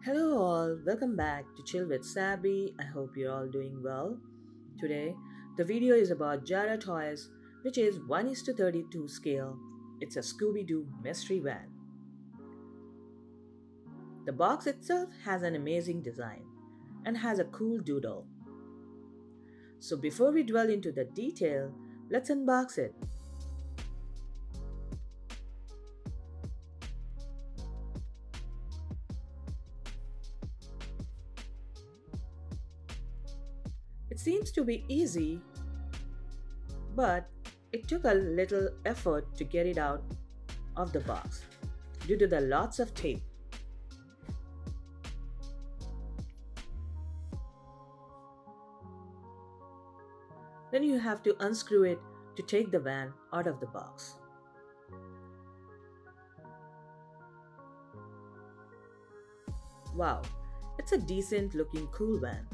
Hello all, welcome back to Chill with Sabi. I hope you're all doing well. Today, the video is about Jada Toys, which is 1:32 scale. It's a Scooby-Doo mystery van. The box itself has an amazing design and has a cool doodle. So before we dwell into the detail, let's unbox it. It seems to be easy, but it took a little effort to get it out of the box due to the lots of tape. Then you have to unscrew it to take the van out of the box. Wow, it's a decent looking cool van.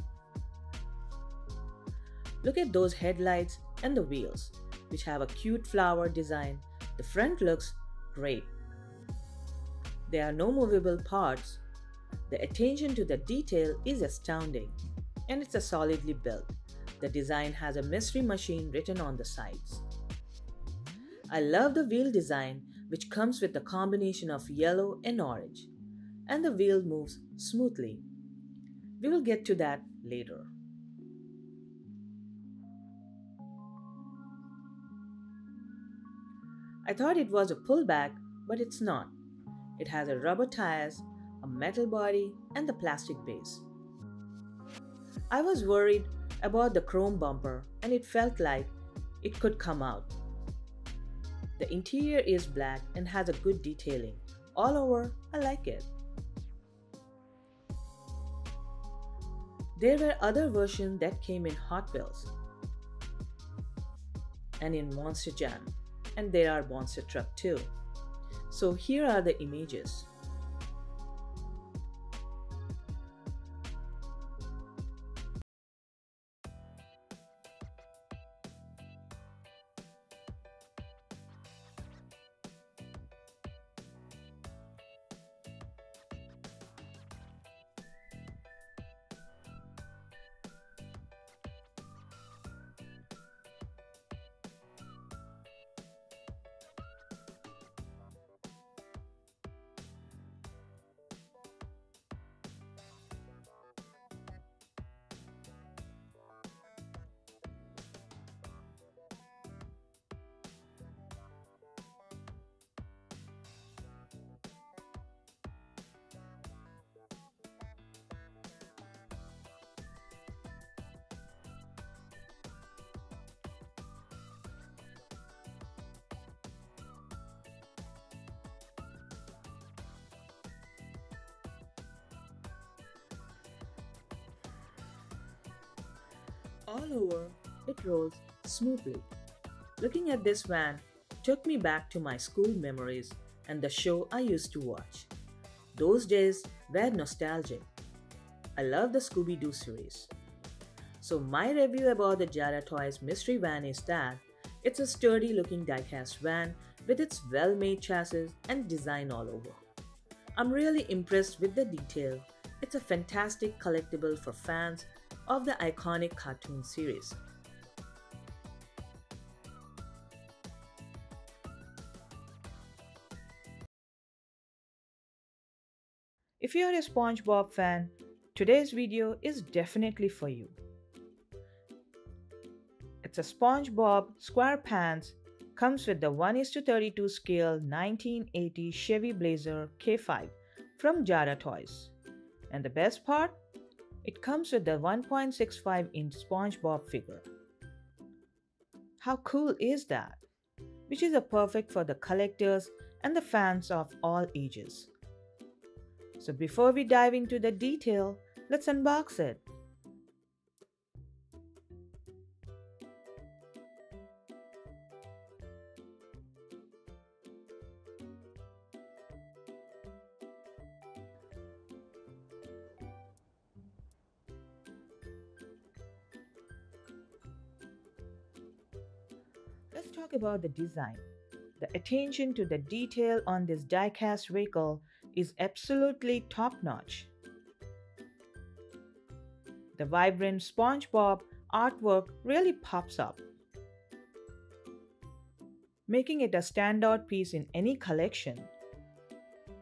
Look at those headlights and the wheels, which have a cute flower design. The front looks great. There are no movable parts. The attention to the detail is astounding, and it's a solidly built. The design has a mystery machine written on the sides. I love the wheel design, which comes with a combination of yellow and orange, and the wheel moves smoothly. We will get to that later. I thought it was a pullback, but it's not. It has a rubber tires, a metal body, and the plastic base. I was worried about the chrome bumper, and it felt like it could come out. The interior is black and has a good detailing. All over, I like it. There were other versions that came in Hot Wheels and in Monster Jam, and there are Monster Truck too. So here are the images. All over, it rolls smoothly. Looking at this van took me back to my school memories and the show I used to watch. Those days were nostalgic. I love the Scooby-Doo series. So my review about the Jada Toys mystery van is that it's a sturdy looking diecast van with its well-made chassis and design all over. I'm really impressed with the detail. It's a fantastic collectible for fans of the iconic cartoon series. If you're a SpongeBob fan, today's video is definitely for you. It's a SpongeBob SquarePants, comes with the 1:32 scale 1980 Chevy Blazer K5 from Jada Toys. And the best part? It comes with the 1.65-inch SpongeBob figure. How cool is that? Which is a perfect for the collectors and the fans of all ages. So before we dive into the detail, let's unbox it. Let's talk about the design. The attention to the detail on this diecast vehicle is absolutely top-notch. The vibrant SpongeBob artwork really pops up, making it a standout piece in any collection.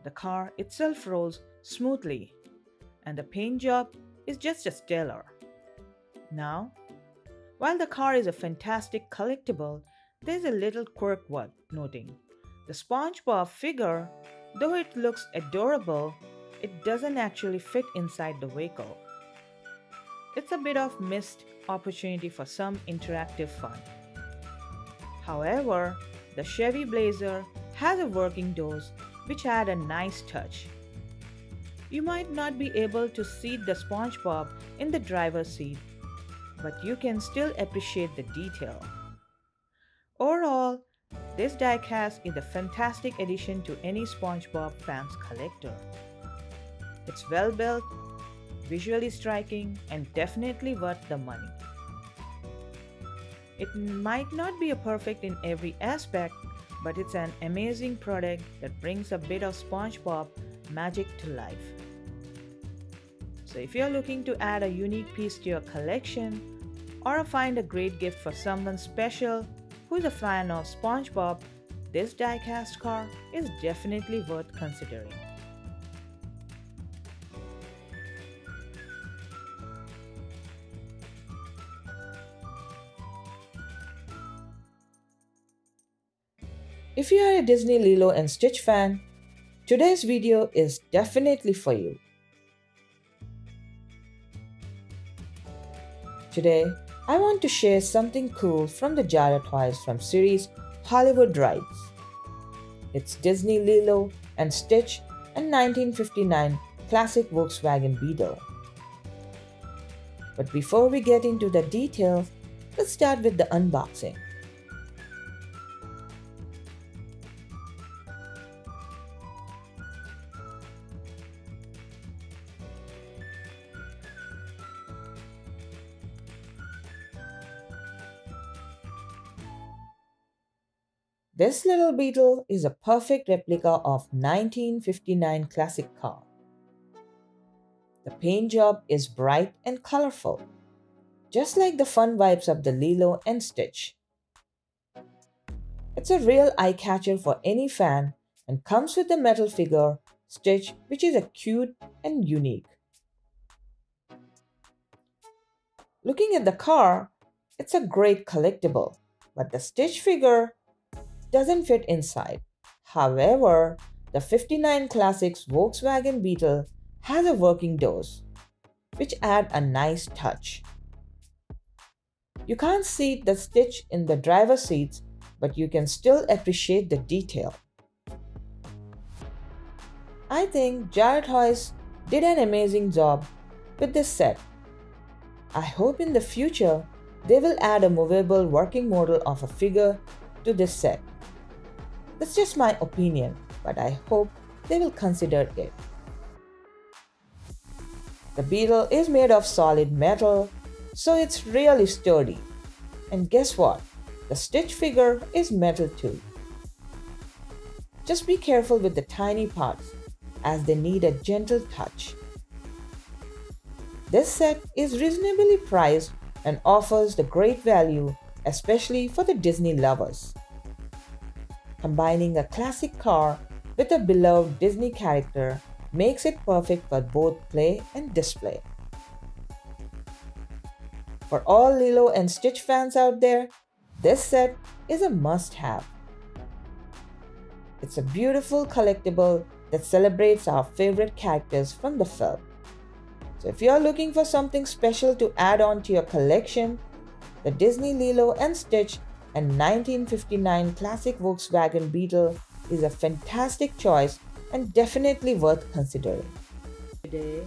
The car itself rolls smoothly, and the paint job is just a stellar. Now, while the car is a fantastic collectible, there's a little quirk worth noting. The SpongeBob figure, though it looks adorable, it doesn't actually fit inside the vehicle. It's a bit of missed opportunity for some interactive fun. However, the Chevy Blazer has a working doors which add a nice touch. You might not be able to seat the SpongeBob in the driver's seat, but you can still appreciate the detail. Overall, this diecast is a fantastic addition to any SpongeBob fan's collector. It's well built, visually striking, and definitely worth the money. It might not be perfect in every aspect, but it's an amazing product that brings a bit of SpongeBob magic to life. So if you're looking to add a unique piece to your collection or find a great gift for someone special who's a fan of SpongeBob, this diecast car is definitely worth considering. If you are a Disney Lilo and Stitch fan, today's video is definitely for you. Today, I want to share something cool from the Jada Toys from series Hollywood Rides. It's Disney Lilo and Stitch and 1959 classic Volkswagen Beetle. But before we get into the details, let's start with the unboxing. This little beetle is a perfect replica of 1959 classic car. The paint job is bright and colorful, just like the fun vibes of the Lilo and Stitch. It's a real eye-catcher for any fan and comes with the metal figure, Stitch, which is a cute and unique. Looking at the car, it's a great collectible, but the Stitch figure doesn't fit inside. However, the 59 Classics Volkswagen Beetle has a working doors, which add a nice touch. You can't seat the Stitch in the driver's seats, but you can still appreciate the detail. I think Jada Toys did an amazing job with this set. I hope in the future they will add a movable working model of a figure to this set. That's just my opinion, but I hope they will consider it. The Beetle is made of solid metal, so it's really sturdy. And guess what? The Stitch figure is metal too. Just be careful with the tiny parts, as they need a gentle touch. This set is reasonably priced and offers the great value, especially for the Disney lovers. Combining a classic car with a beloved Disney character makes it perfect for both play and display. For all Lilo and Stitch fans out there, this set is a must-have. It's a beautiful collectible that celebrates our favorite characters from the film. So if you're looking for something special to add on to your collection, the Disney Lilo and Stitch and 1959 classic Volkswagen Beetle is a fantastic choice and definitely worth considering. Today,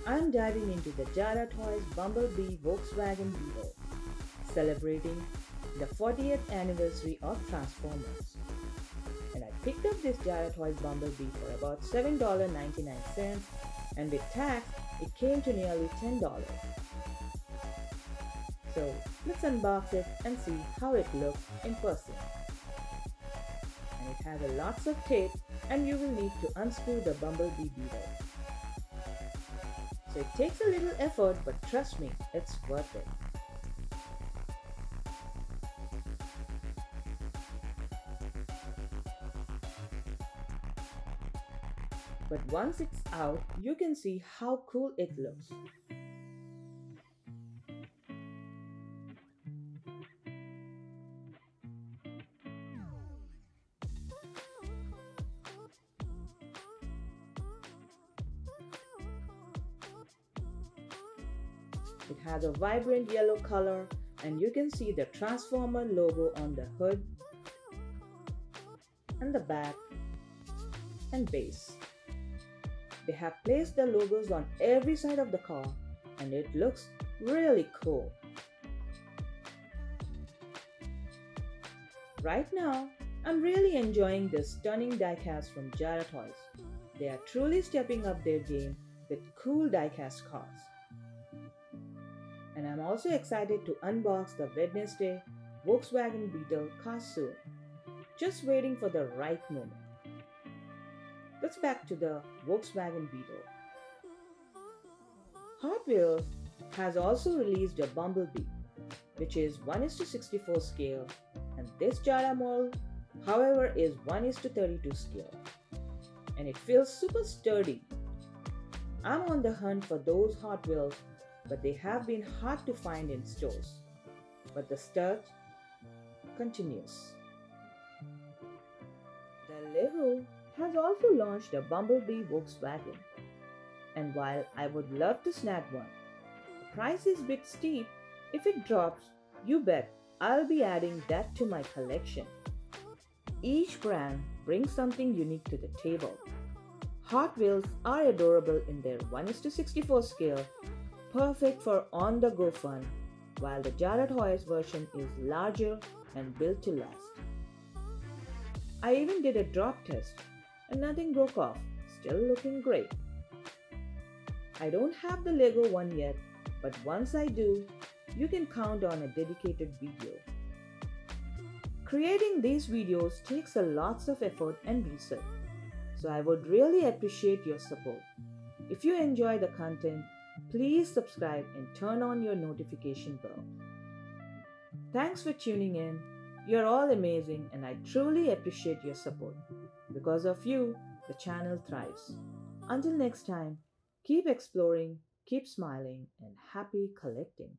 I'm diving into the Jada Toys Bumblebee Volkswagen Beetle, celebrating the 40th anniversary of Transformers. And I picked up this Jada Toys Bumblebee for about $7.99, and with tax, it came to nearly $10. So let's unbox it and see how it looks in person. And it has a lots of tape, and you will need to unscrew the Bumblebee beetle. So it takes a little effort, but trust me, it's worth it. But once it's out, you can see how cool it looks. It has a vibrant yellow color and you can see the Transformer logo on the hood and the back and base. They have placed the logos on every side of the car and it looks really cool. Right now, I'm really enjoying this stunning diecast from Jada Toys. They are truly stepping up their game with cool diecast cars. And I'm also excited to unbox the Wednesday Volkswagen Beetle car soon. Just waiting for the right moment. Let's back to the Volkswagen Beetle. Hot Wheels has also released a Bumblebee, which is 1:64 scale, and this Jada model, however, is 1:32 scale. And it feels super sturdy. I'm on the hunt for those Hot Wheels, but they have been hard to find in stores. But the search continues. The Lego has also launched a Bumblebee Volkswagen. And while I would love to snag one, the price is a bit steep. If it drops, you bet I'll be adding that to my collection. Each brand brings something unique to the table. Hot Wheels are adorable in their 1:64 scale, perfect for on-the-go fun, while the Jada Toys version is larger and built to last. I even did a drop test and nothing broke off, still looking great. I don't have the Lego one yet, but once I do, you can count on a dedicated video. Creating these videos takes a lots of effort and research, so I would really appreciate your support. If you enjoy the content, please subscribe and turn on your notification bell. Thanks for tuning in. You're all amazing and I truly appreciate your support. Because of you, the channel thrives. Until next time, keep exploring, keep smiling, and happy collecting.